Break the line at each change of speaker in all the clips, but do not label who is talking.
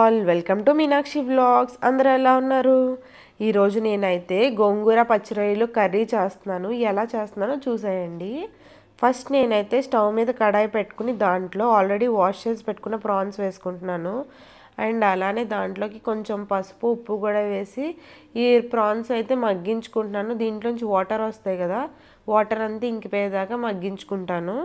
All welcome to Meenakshi vlogs. అందరూ ఎలా ఉన్నారు? ఈరోజు నేనైతే గోంగూర పచ్చిరొయ్యలు కర్రీ చేస్తున్నాను. ఎలా చేస్తున్నానో చూసేయండి. ఫస్ట్ నేనైతే స్టవ్ మీద కడాయి పెట్టుకుని దాంట్లో ఆల్రెడీ వాష్ చేసి పెట్టుకున్న ప్రాన్స్ వేసుకుంటున్నాను. అండ్ అలానే దాంట్లోకి కొంచెం పసుపు ఉప్పు కూడా వేసి ఈ ప్రాన్స్ అయితే మగ్గించుకుంటున్నాను. దీంట్లోంచి వాటర్ వస్తాయి కదా, వాటర్ అంతా ఇంకిపోయేదాకా మగ్గించుకుంటాను.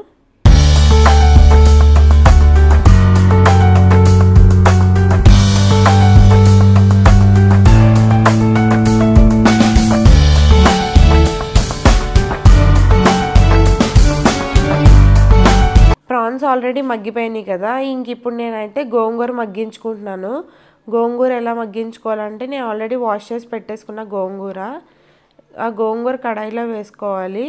ప్రాన్స్ ఆల్రెడీ మగ్గిపోయినాయి కదా, ఇంక ఇప్పుడు నేనైతే గోంగూర మగ్గించుకుంటున్నాను. గోంగూర ఎలా మగ్గించుకోవాలంటే నేను ఆల్రెడీ వాష్ చేసి పెట్టేసుకున్న గోంగూర, ఆ గోంగూర కడాయిలో వేసుకోవాలి.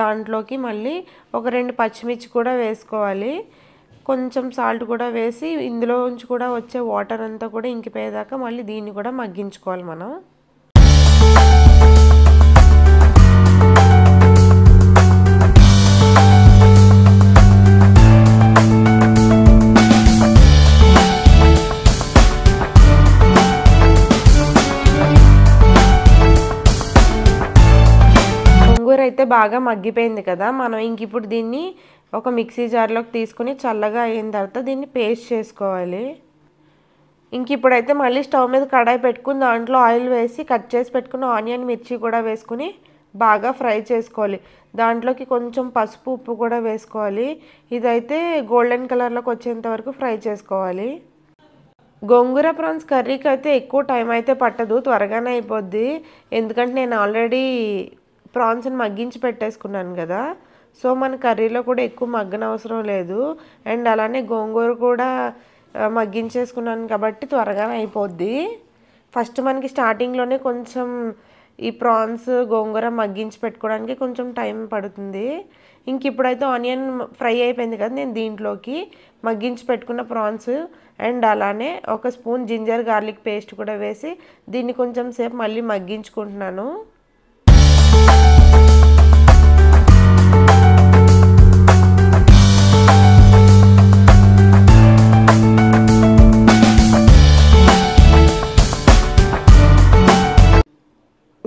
దాంట్లోకి మళ్ళీ ఒక 2 పచ్చిమిర్చి కూడా వేసుకోవాలి. కొంచెం సాల్ట్ కూడా వేసి ఇందులోంచి కూడా వచ్చే వాటర్ అంతా కూడా ఇంకిపోయేదాకా మళ్ళీ దీన్ని కూడా మగ్గించుకోవాలి మనం. అయితే బాగా మగ్గిపోయింది కదా, మనం ఇంక ఇప్పుడు దీన్ని ఒక మిక్సీ జార్లోకి తీసుకుని చల్లగా అయిన తర్వాత దీన్ని పేస్ట్ చేసుకోవాలి. ఇంక ఇప్పుడైతే మళ్ళీ స్టవ్ మీద కడాయి పెట్టుకుని దాంట్లో ఆయిల్ వేసి కట్ చేసి పెట్టుకున్న ఆనియన్ మిర్చి కూడా వేసుకుని బాగా ఫ్రై చేసుకోవాలి. దాంట్లోకి కొంచెం పసుపు ఉప్పు కూడా వేసుకోవాలి. ఇదైతే గోల్డెన్ కలర్లోకి వచ్చేంత వరకు ఫ్రై చేసుకోవాలి. గోంగూర ప్రాన్స్ కర్రీకి అయితే ఎక్కువ టైం అయితే పట్టదు, త్వరగానే అయిపోద్ది. ఎందుకంటే నేను ఆల్రెడీ ప్రాన్స్ని మగ్గించి పెట్టేసుకున్నాను కదా, సో మన కర్రీలో కూడా ఎక్కువ మగ్గనవసరం లేదు. అండ్ అలానే గోంగూర కూడా మగ్గించేసుకున్నాను కాబట్టి త్వరగానే అయిపోద్ది. ఫస్ట్ మనకి స్టార్టింగ్లోనే కొంచెం ఈ ప్రాన్స్ గోంగూర మగ్గించి పెట్టుకోవడానికి కొంచెం టైం పడుతుంది. ఇంక ఇప్పుడైతే ఆనియన్ ఫ్రై అయిపోయింది కదా, నేను దీంట్లోకి మగ్గించి పెట్టుకున్న ప్రాన్స్ అండ్ అలానే ఒక స్పూన్ జింజర్ గార్లిక్ పేస్ట్ కూడా వేసి దీన్ని కొంచెం సేపు మళ్ళీ మగ్గించుకుంటున్నాను.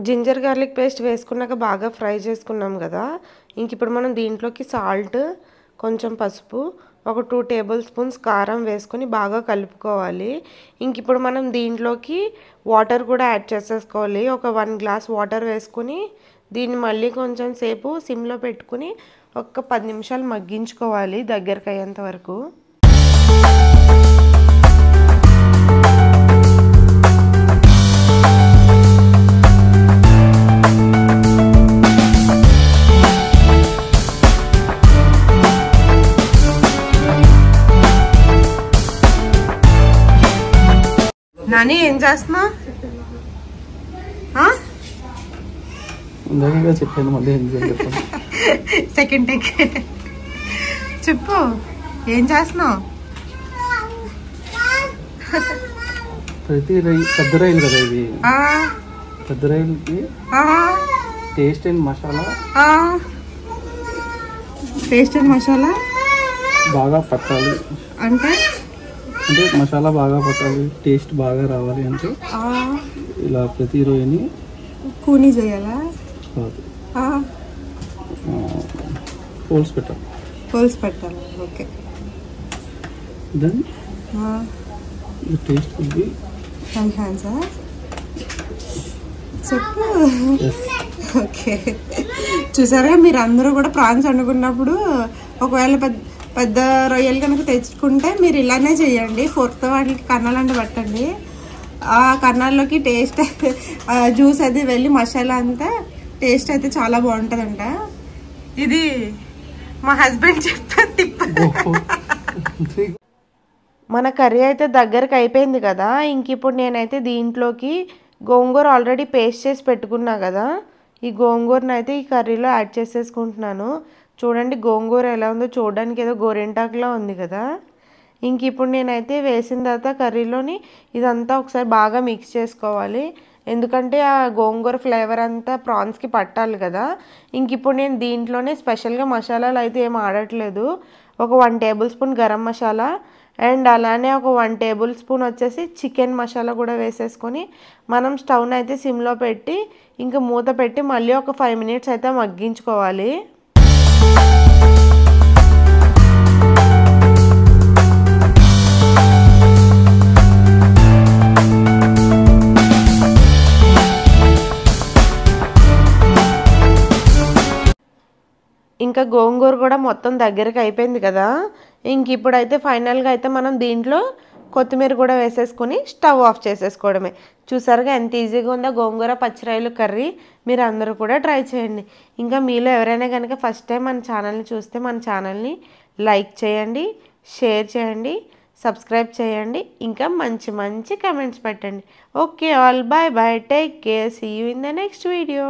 జింజర్ గార్లిక్ పేస్ట్ వేసుకున్నాక బాగా ఫ్రై చేసుకున్నాం కదా, ఇంక ఇప్పుడు మనం దీంట్లోకి సాల్ట్, కొంచెం పసుపు, ఒక 2 టేబుల్ స్పూన్స్ కారం వేసుకొని బాగా కలుపుకోవాలి. ఇంక ఇప్పుడు మనం దీంట్లోకి వాటర్ కూడా యాడ్ చేసేసుకోవాలి. ఒక 1 గ్లాస్ వాటర్ వేసుకుని దీన్ని మళ్ళీ కొంచెం సేపు సిమ్లో పెట్టుకుని ఒక 10 నిమిషాలు మగ్గించుకోవాలి దగ్గరికి అయ్యేంత వరకు. నాని ఏం చేస్తున్నా? సెకండ్ టేక్ చెప్పు, ఏం చేస్తున్నావు?
పెద్ద రైలు కదా ఇది, పెద్ద రైలుకి టేస్ట్ అండ్ మసాలా బాగా పట్టాలి. అంటే మసాలా బాగా పట్టాలి, టేస్ట్ బాగా రావాలి అంటే ఇలా ప్రతి రొయ్యని
కూని చేయాలా?
హోల్స్ పెట్టాలి.
Okay.
Then taste would be
ఎన్హాన్సా చెప్పు. ఓకే, చూసారా, మీరు అందరూ కూడా ప్రాన్స్ వండుకున్నప్పుడు ఒకవేళ పెద్ద రొయ్యలు కనుక తెచ్చుకుంటే మీరు ఇలానే చేయండి. 4th వాటికి కన్నాలంటే పట్టండి. ఆ కన్నాల్లోకి టేస్ట్ జ్యూస్ అది వెళ్ళి మసాలా అంతా టేస్ట్ అయితే చాలా బాగుంటుందంట. ఇది మా హస్బెండ్ చెప్తే మన కర్రీ అయితే దగ్గరకు అయిపోయింది కదా, ఇంక ఇప్పుడు నేనైతే దీంట్లోకి గోంగూర ఆల్రెడీ పేస్ట్ చేసి పెట్టుకున్నా కదా, ఈ గోంగూరను అయితే ఈ కర్రీలో యాడ్ చేసేసుకుంటున్నాను. చూడండి గోంగూర ఎలా ఉందో, చూడడానికి ఏదో గోరింటాకులా ఉంది కదా. ఇంక ఇప్పుడు నేనైతే వేసిన తర్వాత కర్రీలోని ఇదంతా ఒకసారి బాగా మిక్స్ చేసుకోవాలి. ఎందుకంటే ఆ గోంగూర ఫ్లేవర్ అంతా ప్రాన్స్కి పట్టాలి కదా. ఇంక ఇప్పుడు నేను దీంట్లోనే స్పెషల్గా మసాలాలు అయితే ఏం ఆడట్లేదు. ఒక 1 table spoon garam masala and అలానే ఒక 1 టేబుల్ స్పూన్ వచ్చేసి చికెన్ మసాలా కూడా వేసేసుకొని మనం స్టవ్ని అయితే సిమ్లో పెట్టి ఇంకా మూత పెట్టి మళ్ళీ ఒక 5 మినిట్స్ అయితే మగ్గించుకోవాలి. ఇంకా గోంగూర కూడా మొత్తం దగ్గరికి అయిపోయింది కదా. ఇంక ఇప్పుడైతే ఫైనల్గా అయితే మనం దీంట్లో కొత్తిమీర కూడా వేసేసుకొని స్టవ్ ఆఫ్ చేసేసుకోవడమే. చూసారుగా ఎంత ఈజీగా ఉందో గోంగూర పచ్చిరాయలు కర్రీ. మీరు అందరూ కూడా ట్రై చేయండి. ఇంకా మీలో ఎవరైనా కనుక ఫస్ట్ టైం మన ఛానల్ని చూస్తే మన ఛానల్ని లైక్ చేయండి, షేర్ చేయండి, సబ్స్క్రైబ్ చేయండి, ఇంకా మంచి మంచి కమెంట్స్ పెట్టండి. Okay all, bye bye, take care, see you in the next video.